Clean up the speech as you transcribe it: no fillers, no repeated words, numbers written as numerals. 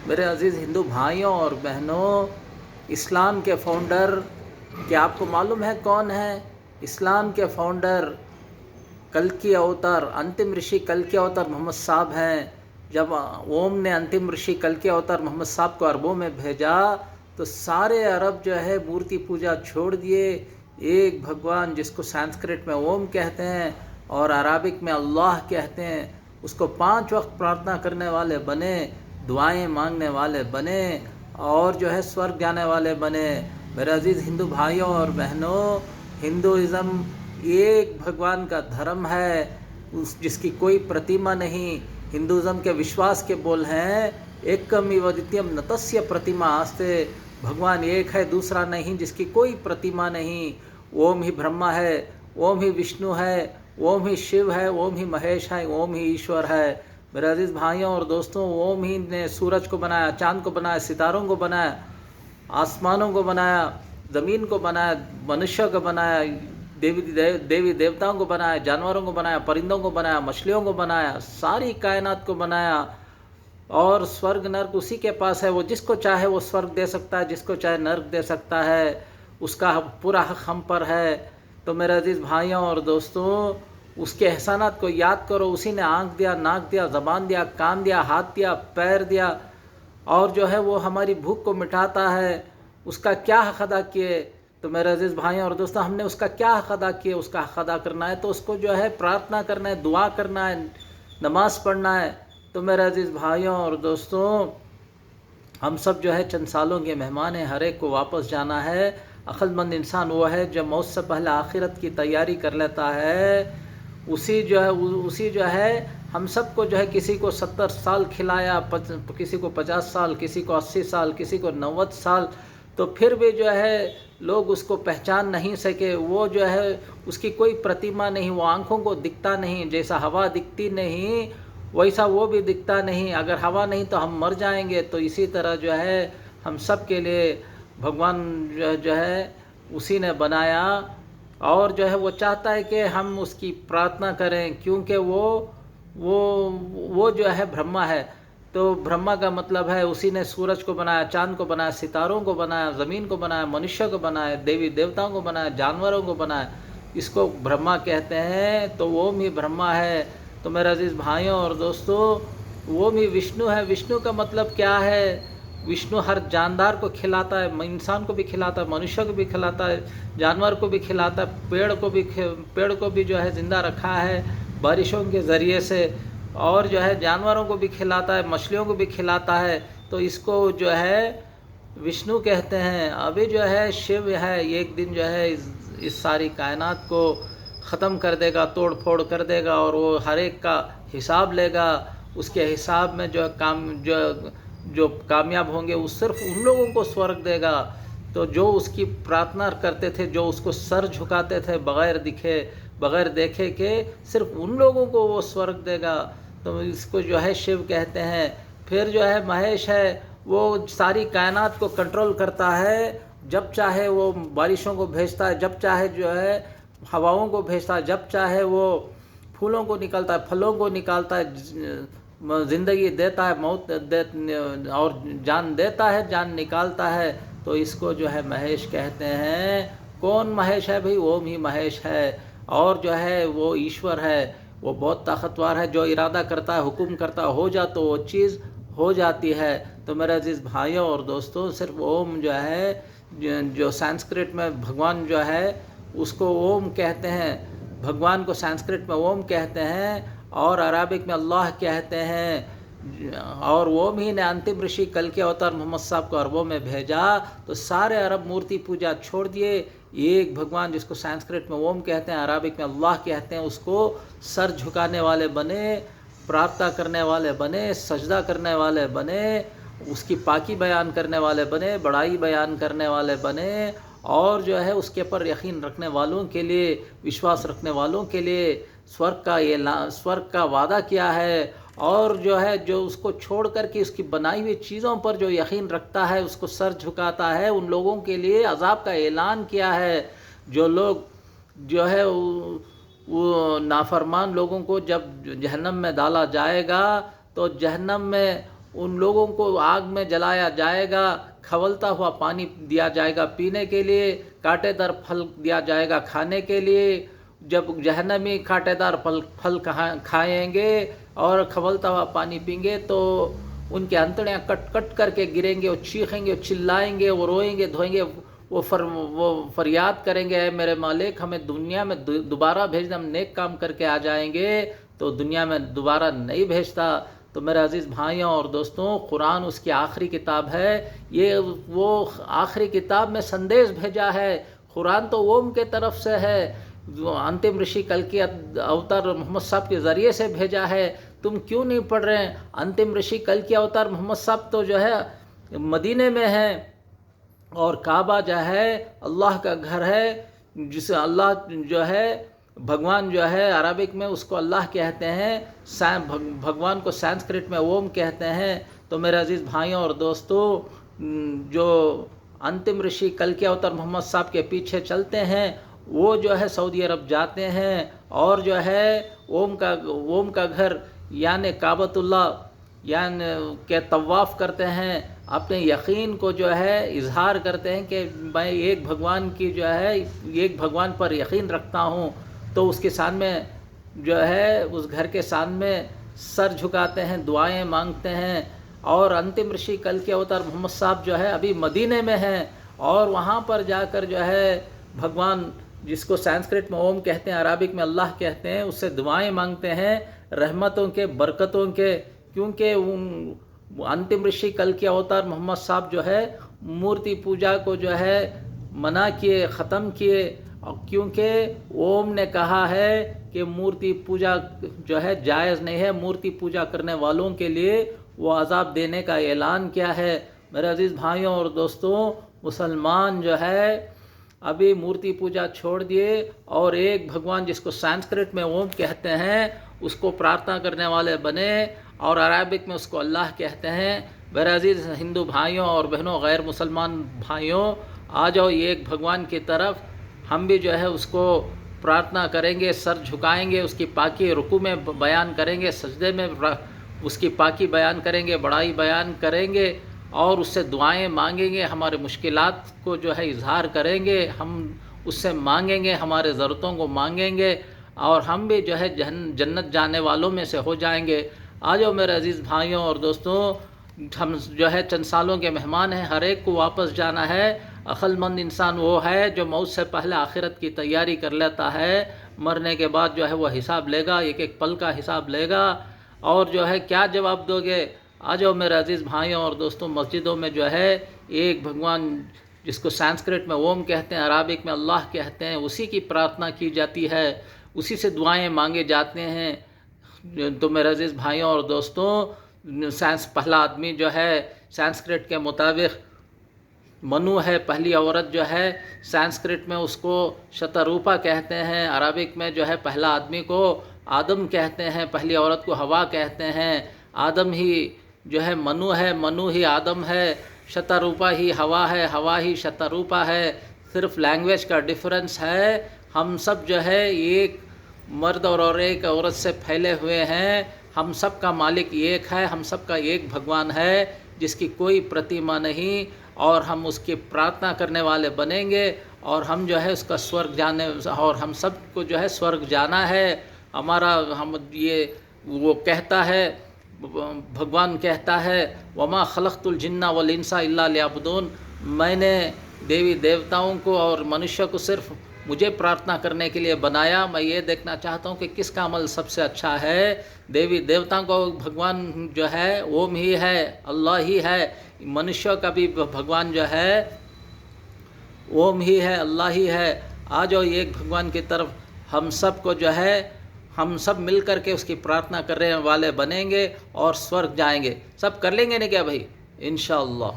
मेरे अज़ीज़ हिंदू भाइयों और बहनों, इस्लाम के फ़ाउंडर क्या आपको मालूम है कौन है? इस्लाम के फ़ाउंडर कल्कि अवतार, अंतिम ऋषि कल्कि अवतार मोहम्मद साहब हैं। जब ओम ने अंतिम ऋषि कल्कि अवतार मोहम्मद साहब को अरबों में भेजा तो सारे अरब जो है मूर्ति पूजा छोड़ दिए। एक भगवान जिसको संस्कृत में ओम कहते हैं और अराबिक में अल्लाह कहते हैं, उसको 5 वक्त प्रार्थना करने वाले बने, दुआएं मांगने वाले बने और जो है स्वर्ग जाने वाले बने। मेरे अजीज़ हिंदू भाइयों और बहनों, हिंदुइज़्म एक भगवान का धर्म है, जिसकी कोई प्रतिमा नहीं। हिंदुइज़्म के विश्वास के बोल हैं, एकमेव द्वितीयम न तस्य प्रतिमा आस्ते। भगवान एक है, दूसरा नहीं, जिसकी कोई प्रतिमा नहीं। ओम ही ब्रह्मा है, ओम ही विष्णु है, ओम ही शिव है, ओम ही महेश है, ओम ही ईश्वर है। मेरे अजीज़ भाइयों और दोस्तों, ओम ही ने सूरज को बनाया, चाँद को बनाया, सितारों को बनाया, आसमानों को बनाया, ज़मीन को बनाया, मनुष्य को बनाया, देवी देवताओं को बनाया, जानवरों को बनाया, परिंदों को बनाया, मछलियों को बनाया, सारी कायनात को बनाया। और स्वर्ग नर्क उसी के पास है। वो जिसको चाहे वो स्वर्ग दे सकता है, जिसको चाहे नर्क दे सकता है। उसका पूरा हक हम पर है। तो मेरे अजीज़ भाइयों और दोस्तों, उसके एहसानात को याद करो। उसी ने आँख दिया, नाक दिया, ज़बान दिया, कान दिया, हाथ दिया, पैर दिया, और जो है वो हमारी भूख को मिटाता है। उसका क्या हक़ अदा किए? तो मेरे अजीज़ भाइयों और दोस्तों, हमने उसका क्या हक़ अदा किए? उसका हक़ अदा करना है तो उसको जो है प्रार्थना करना है, दुआ करना है, नमाज़ पढ़ना है। तो मेरे अजीज़ भाइयों और दोस्तों, हम सब जो है चंद सालों के मेहमान हैं, हर एक को वापस जाना है। अक्लमंद इंसान वो है जो मौत से पहले आखिरत की तैयारी कर लेता है। उसी जो है हम सब को जो है, किसी को 70 साल खिलाया, किसी को 50 साल, किसी को 80 साल, किसी को 90 साल, तो फिर भी जो है लोग उसको पहचान नहीं सके। वो जो है उसकी कोई प्रतिमा नहीं, वो आँखों को दिखता नहीं। जैसा हवा दिखती नहीं वैसा वो भी दिखता नहीं। अगर हवा नहीं तो हम मर जाएंगे। तो इसी तरह जो है हम सब के लिए भगवान जो है उसी ने बनाया, और जो है वो चाहता है कि हम उसकी प्रार्थना करें, क्योंकि वो जो है ब्रह्मा है। तो ब्रह्मा का मतलब है उसी ने सूरज को बनाया, चांद को बनाया, सितारों को बनाया, ज़मीन को बनाया, मनुष्य को बनाया, देवी देवताओं को बनाया, जानवरों को बनाया। इसको ब्रह्मा कहते हैं। तो वो भी ब्रह्मा है। तो मेरे अजीज़ भाइयों और दोस्तों, वो भी विष्णु है। विष्णु का मतलब क्या है? विष्णु हर जानदार को खिलाता है, इंसान को भी खिलाता है, मनुष्य को भी खिलाता है, जानवर को भी खिलाता है, पेड़ को भी जो है ज़िंदा रखा है बारिशों के ज़रिए से, और जो है जानवरों को भी खिलाता है, मछलियों को भी खिलाता है। तो इसको जो है विष्णु कहते हैं। अभी जो है शिव है, एक दिन जो है इस सारी कायनात को ख़त्म कर देगा, तोड़ फोड़ कर देगा, और वो हर एक का हिसाब लेगा। उसके हिसाब में जो कामयाब होंगे वो सिर्फ उन लोगों को स्वर्ग देगा। तो जो उसकी प्रार्थना करते थे, जो उसको सर झुकाते थे बग़ैर दिखे बग़ैर देखे के, सिर्फ उन लोगों को वो स्वर्ग देगा। तो इसको जो है शिव कहते हैं। फिर जो है महेश है, वो सारी कायनात को कंट्रोल करता है। जब चाहे वो बारिशों को भेजता है, जब चाहे जो है हवाओं को भेजता है, जब चाहे वो फूलों को निकालता है, फलों को निकालता है, ज़िंदगी देता है, और जान देता है, जान निकालता है। तो इसको जो है महेश कहते हैं। कौन महेश है भाई? ओम ही महेश है। और जो है वो ईश्वर है, वो बहुत ताकतवर है। जो इरादा करता है, हुक्म करता है, हो जा तो वो चीज़ हो जाती है। तो मेरे अजीज़ भाइयों और दोस्तों, सिर्फ ओम जो है, जो संस्कृत में भगवान जो है उसको ओम कहते हैं। भगवान को संस्कृत में ओम कहते हैं और अराबिक में अल्लाह कहते हैं। और ओम ही ने अंतिम ऋषि कल्कि अवतार मोहम्मद साहब को अरबों में भेजा। तो सारे अरब मूर्ति पूजा छोड़ दिए। एक भगवान जिसको संस्कृत में ओम कहते हैं, अराबिक में अल्लाह कहते हैं, उसको सर झुकाने वाले बने, प्रार्थना करने वाले बने, सजदा करने वाले बने, उसकी पाकी बयान करने वाले बने, बड़ाई बयान करने वाले बने। और जो है उसके पर यकीन रखने वालों के लिए, विश्वास रखने वालों के लिए स्वर्ग का वादा किया है। और जो है जो उसको छोड़ कर के उसकी बनाई हुई चीज़ों पर जो यकीन रखता है, उसको सर झुकाता है, उन लोगों के लिए अज़ाब का ऐलान किया है। जो लोग जो है वो नाफरमान लोगों को जब जहन्नम में डाला जाएगा, तो जहन्नम में उन लोगों को आग में जलाया जाएगा, खवलता हुआ पानी दिया जाएगा पीने के लिए, कांटेदार फल दिया जाएगा खाने के लिए। जब जहन्नमी कांटेदार फल खाएंगे और खवलता हुआ पानी पीएंगे तो उनके अंतड़ियाँ कट कट करके गिरेंगे, वो चीखेंगे, चिल्लाएंगे, वो रोएंगे धोएंगे, वो फरियाद करेंगे, ऐ मेरे मालिक हमें दुनिया में दोबारा भेजना, हम नेक काम करके आ जाएंगे तो दुनिया में दोबारा नहीं भेजता। तो मेरे अज़ीज़ भाइयों और दोस्तों, कुरान उसकी आखिरी किताब है। ये वो आखिरी किताब में संदेश भेजा है। कुरान तो ओम के तरफ से है, जो अंतिम ऋषि कल्कि अवतार मोहम्मद साहब के ज़रिए से भेजा है। तुम क्यों नहीं पढ़ रहे हैं? अंतिम ऋषि कल्कि अवतार मोहम्मद साहब तो जो है मदीने में है, और काबा जो है अल्लाह का घर है, जिसे अल्लाह जो है भगवान जो है अरबिक में उसको अल्लाह कहते हैं, भगवान को संस्कृत में ओम कहते हैं। तो मेरे अजीज़ भाइयों और दोस्तों, जो अंतिम ऋषि कल्कि अवतार मोहम्मद साहब के पीछे चलते हैं वो जो है सऊदी अरब जाते हैं और जो है ओम का घर यानी काबतुल्लाह यानी के तवाफ़ करते हैं, अपने यकीन को जो है इजहार करते हैं कि मैं एक भगवान की जो है एक भगवान पर यकीन रखता हूँ। तो उसके सामने जो है उस घर के सामने सर झुकाते हैं, दुआएं मांगते हैं। और अंतिम ऋषि कल्कि अवतार मोहम्मद साहब जो है अभी मदीने में हैं और वहाँ पर जाकर जो है भगवान, जिसको संस्कृत में ओम कहते हैं, अरबिक में अल्लाह कहते हैं, उससे दुआएं मांगते हैं रहमतों के, बरकतों के। क्योंकि अंतिम ऋषि कल्कि अवतार मोहम्मद साहब जो है मूर्ति पूजा को जो है मना किए, ख़त्म किए, क्योंकि ओम ने कहा है कि मूर्ति पूजा जो है जायज़ नहीं है, मूर्ति पूजा करने वालों के लिए वो अज़ाब देने का ऐलान किया है। मेरे अज़ीज़ भाइयों और दोस्तों, मुसलमान जो है अभी मूर्ति पूजा छोड़ दिए और एक भगवान जिसको संस्कृत में ओम कहते हैं उसको प्रार्थना करने वाले बने, और अरबिक में उसको अल्लाह कहते हैं। मेरे अज़ीज़ हिंदू भाइयों और बहनों, गैर मुसलमान भाइयों, आ जाओ एक भगवान की तरफ। हम भी जो है उसको प्रार्थना करेंगे, सर झुकाएंगे, उसकी पाकी रुकू में बयान करेंगे, सजदे में उसकी पाकी बयान करेंगे, बड़ाई बयान करेंगे और उससे दुआएं मांगेंगे, हमारे मुश्किलात को जो है इजहार करेंगे, हम उससे मांगेंगे, हमारे ज़रूरतों को मांगेंगे और हम भी जो है जन्नत जाने वालों में से हो जाएंगे। आ जाओ मेरे अज़ीज़ भाइयों और दोस्तों, हम जो है चंद सालों के मेहमान हैं, हर एक को वापस जाना है। अक्लमंद इंसान वो है जो मौत से पहले आखिरत की तैयारी कर लेता है। मरने के बाद जो है वो हिसाब लेगा, एक एक पल का हिसाब लेगा और जो है क्या जवाब दोगे? आ जाओ मेरे अज़ीज़ भाइयों और दोस्तों, मस्जिदों में जो है एक भगवान जिसको संस्कृत में ओम कहते हैं, अरबिक में अल्लाह कहते हैं, उसी की प्रार्थना की जाती है, उसी से दुआएं मांगे जाते हैं। तो मेरे अज़ीज़ भाइयों और दोस्तों, पहला आदमी जो है संस्कृत के मुताबिक मनु है, पहली औरत जो है संस्कृत में उसको शतरूपा कहते हैं, अरबिक में जो है पहला आदमी को आदम कहते हैं, पहली औरत को हवा कहते हैं। आदम ही जो है मनु है, मनु ही आदम है, शतरूपा ही हवा है, हवा ही शतरूपा है। सिर्फ लैंग्वेज का डिफरेंस है। हम सब जो है एक मर्द और एक औरत से फैले हुए हैं। हम सब का मालिक एक है, हम सब का एक भगवान है जिसकी कोई प्रतिमा नहीं, और हम उसकी प्रार्थना करने वाले बनेंगे और हम जो है उसका स्वर्ग जाने, और हम सब को जो है स्वर्ग जाना है। हमारा हम ये वो कहता है, भगवान कहता है, वमा खलक़तुल जिन्ना वल इंसा इल्ला लियअबुदून, मैंने देवी देवताओं को और मनुष्य को सिर्फ मुझे प्रार्थना करने के लिए बनाया। मैं ये देखना चाहता हूँ कि किसका अमल सबसे अच्छा है। देवी देवताओं को भगवान जो है ओम ही है, अल्लाह ही है। मनुष्य का भी भगवान जो है ओम ही है, अल्लाह ही है। आ जाओ एक भगवान की तरफ, हम सब को जो है हम सब मिल कर के उसकी प्रार्थना करने वाले बनेंगे और स्वर्ग जाएंगे। सब कर लेंगे ना क्या भाई? इंशाअल्लाह।